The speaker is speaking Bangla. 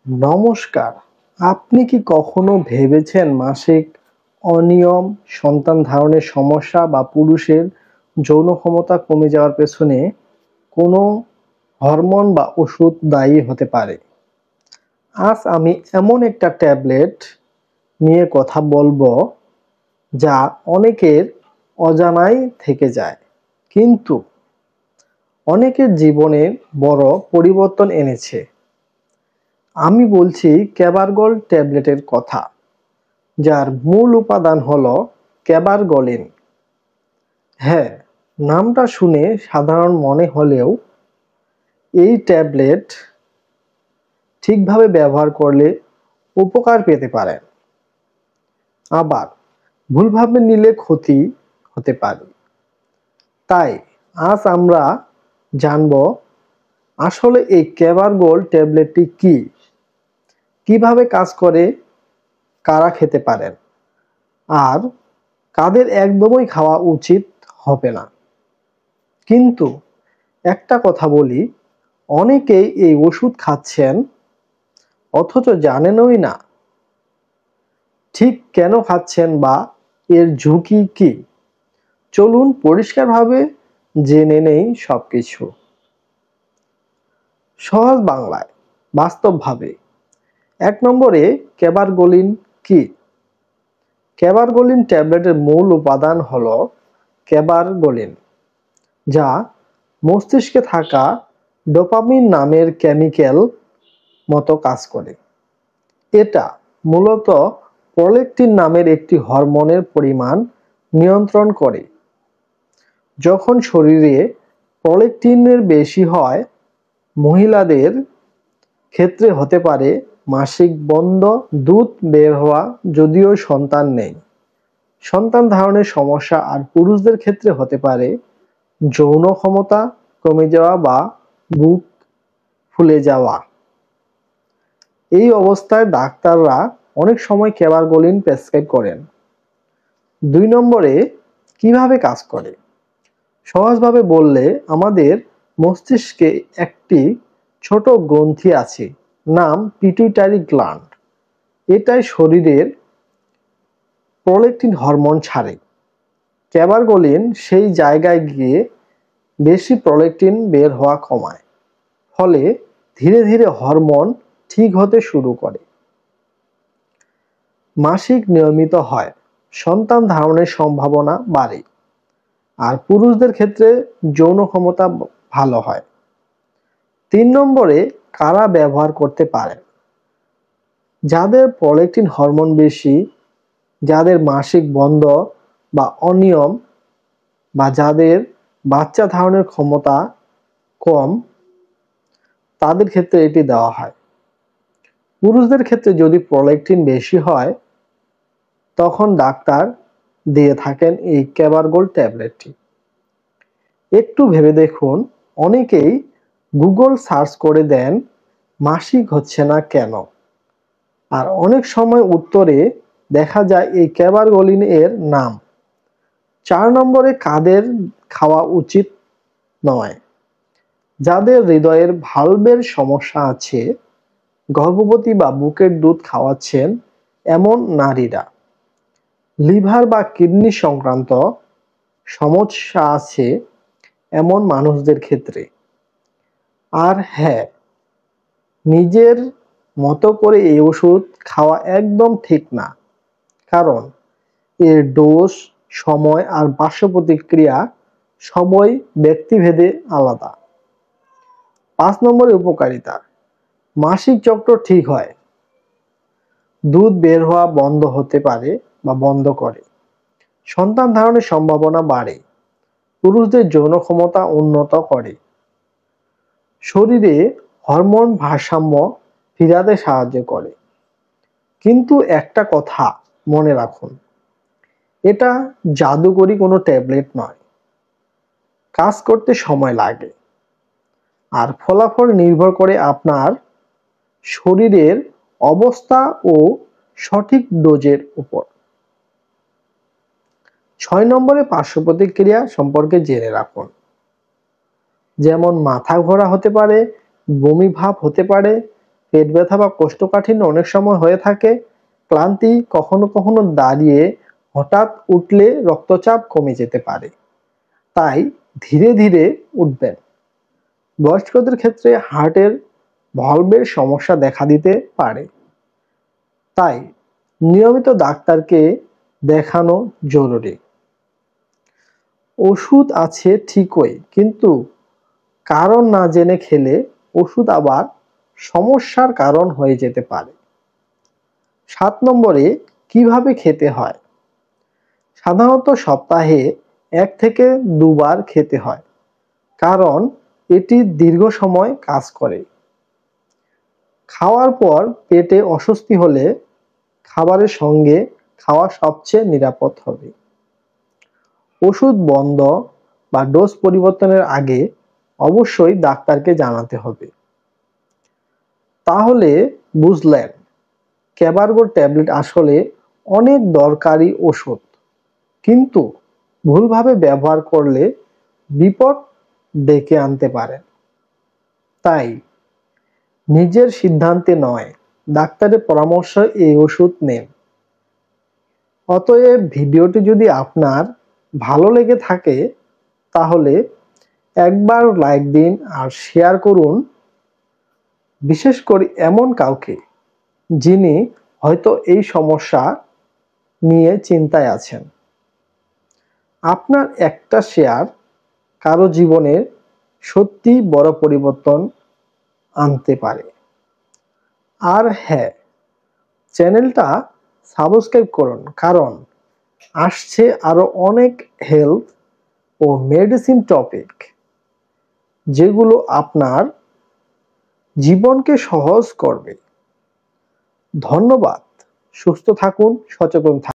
নমস্কার। আপনি কি কখনো ভেবেছেন মাসিক অনিয়ম, সন্তান ধারণের সমস্যা বা পুরুষের যৌন ক্ষমতা কমে যাওয়ার পেছনে কোনো হরমোন বা ওষুধ দায়ী হতে পারে? আজ আমি এমন একটা ট্যাবলেট নিয়ে কথা বলবো যা অনেকের অজানাই থেকে যায়, কিন্তু অনেকের জীবনে বড় পরিবর্তন এনেছে। আমি বলছি ক্যাবারগল ট্যাবলেটের কথা, যার মূল উপাদান হলো ক্যাবারগলিন। হ্যাঁ, নামটা শুনে সাধারণ মনে হলেও এই ট্যাবলেট ঠিকভাবে ব্যবহার করলে উপকার পেতে পারেন, আবার ভুলভাবে নিলে ক্ষতি হতে পারে। তাই আজ আমরা জানব আসলে এই ক্যাবারগল ট্যাবলেটটি কি, কিভাবে কাজ করে, কারা খেতে পারেন আর কাদের একদমই খাওয়া উচিত হবে না। কিন্তু একটা কথা বলি, অনেকেই এই ওষুধ খাচ্ছেন অথচ জানেনই না ঠিক কেন খাচ্ছেন বা এর ঝুঁকি কি। চলুন পরিষ্কারভাবে জেনে নেই সবকিছু। সহজ বাংলায়, বাস্তবভাবে। ১ নম্বরে ক্যাবারগলিন কি? ক্যাবারগলিন ট্যাবলেটের মূল উপাদান হলো ক্যাবারগলিন, যা মস্তিষ্কে থাকা ডোপামিন নামের কেমিক্যাল মতো কাজ করে। এটা মূলত প্রলেকটিন নামের একটি হরমোনের পরিমাণ নিয়ন্ত্রণ করে। যখন শরীরে প্রলেকটিনের বেশি হয়, মহিলাদের ক্ষেত্রে হতে পারে মাসিক বন্ধ, দুধ বের হওয়া যদিও সন্তান নেই, সন্তান ধারণের সমস্যা, আর পুরুষদের ক্ষেত্রে হতে পারে যৌন ক্ষমতা কমে যাওয়া বা বুক ফুলে যাওয়া। এই অবস্থায় ডাক্তাররা অনেক সময় ক্যাবারগলিন প্রেসক্রাইব করেন। ২ নম্বরে কিভাবে কাজ করে? সহজভাবে বললে, আমাদের মস্তিষ্কে একটি ছোট গ্রন্থি আছে, নাম পিটুইটারি গ্ল্যান্ড। এটাই শরীরের প্রলেকটিন হরমোন ছাড়ে। ক্যাবারগলিন সেই জায়গায় গিয়ে বেশি প্রলেকটিন বের হওয়া কমায়, ফলে ধীরে ধীরে হরমোন ঠিক হতে শুরু করে। মাসিক নিয়মিত হয়, সন্তান ধারণের সম্ভাবনা বাড়ে, আর পুরুষদের ক্ষেত্রে যৌন ক্ষমতা ভালো হয়। ৩ নম্বরে কারা ব্যবহার করতে পারেন? যাদের প্রলেকটিন হরমোন বেশি, যাদের মাসিক বন্ধ বা অনিয়ম, বা যাদের বাচ্চা ধারণের ক্ষমতা কম, তাদের ক্ষেত্রে এটি দেওয়া হয়। পুরুষদের ক্ষেত্রে যদি প্রলেকটিন বেশি হয়, তখন ডাক্তার দিয়ে থাকেন এই ক্যাবারগল ট্যাবলেটটি। একটু ভেবে দেখুন, অনেকেই গুগল সার্চ করে দেন মাসিক হচ্ছে না কেন, আর অনেক সময় উত্তরে দেখা যায় এই ক্যাবারগলিন এর নাম। ৪ নম্বরে কাদের খাওয়া উচিত নয়? যাদের হৃদয়ের ভালভের সমস্যা আছে, গর্ভবতী বা বুকের দুধ খাওয়াচ্ছেন এমন নারীরা, লিভার বা কিডনি সংক্রান্ত সমস্যা আছে এমন মানুষদের ক্ষেত্রে। আর হ্যাঁ, নিজের মতো করে এই ওষুধ খাওয়া একদম ঠিক না, কারণ এর ডোজ, সময় আর পার্শ্ব প্রতিক্রিয়া সবই ব্যক্তিভেদে আলাদা। ৫ নম্বরে উপকারিতা। মাসিক চক্র ঠিক হয়, দুধ বের হওয়া বন্ধ হতে পারে বা বন্ধ করে, সন্তান ধারণের সম্ভাবনা বাড়ে, পুরুষদের যৌন ক্ষমতা উন্নত করে, শরীরে হরমোন ভারসাম্য ফিরাতে সাহায্য করে। কিন্তু একটা কথা মনে রাখুন, এটা জাদুকরি কোনো ট্যাবলেট নয়। কাজ করতে সময় লাগে, আর ফলাফল নির্ভর করে আপনার শরীরের অবস্থা ও সঠিক ডোজের উপর। ৬ নম্বরে পার্শ্ব প্রতিক্রিয়া সম্পর্কে জেনে রাখুন। যেমন মাথা ঘোরা হতে পারে, বমি ভাব হতে পারে, পেট ব্যথা বা কোষ্ঠকাঠিন্য অনেক সময় হয়ে থাকে। ক্লান্তি কখনো কখনো দাঁড়িয়ে হঠাৎ উঠলে রক্তচাপ কমে যেতে পারে, তাই ধীরে ধীরে উঠবেন। বয়স্কদের ক্ষেত্রে হার্টের ভলভের সমস্যা দেখা দিতে পারে, তাই নিয়মিত ডাক্তারকে দেখানো জরুরি। ওষুধ আছে ঠিকই, কিন্তু কারণ না জেনে খেলে ওষুধ আবার সমস্যার কারণ হয়ে যেতে পারে। 7 নম্বরে কিভাবে খেতে হয়। সাধারণত সপ্তাহে 1 থেকে 2 বার খেতে হয়, কারণ এটি দীর্ঘ সময় কাজ করে। খাওয়ার পর পেটে অস্বস্তি হলে খাবারের সঙ্গে খাওয়া সবচেয়ে নিরাপদ হবে। ওষুধ বন্ধ বা ডোজ পরিবর্তনের আগে অবশ্যই ডাক্তারকে জানাতে হবে। তাহলে বুঝলেন, ক্যাবারগো ট্যাবলেট আসলে অনেক দরকারি ওষুধ, কিন্তু ভুলভাবে ব্যবহার করলে বিপদ ডেকে আনতে পারে। তাই নিজের সিদ্ধান্তে নয়, ডাক্তারের পরামর্শে এই ওষুধ নিন। অতএব ভিডিওটি যদি আপনার ভালো লেগে থাকে তাহলে একবার লাইক দিন আর শেয়ার করুন, বিশেষ করে এমন কাউকে যিনি হয়তো এই সমস্যা নিয়ে চিন্তায় আছেন। আপনার একটা শেয়ার কারো জীবনে সত্যি বড় পরিবর্তন আনতে পারে। আর হ্যাঁ, চ্যানেলটা সাবস্ক্রাইব করুন, কারণ আসছে আরো অনেক হেলথ ও মেডিসিন টপিক, যেগুলো আপনার জীবনকে সহজ করবে। ধন্যবাদ। সুস্থ থাকুন, সচেতন থাকুন।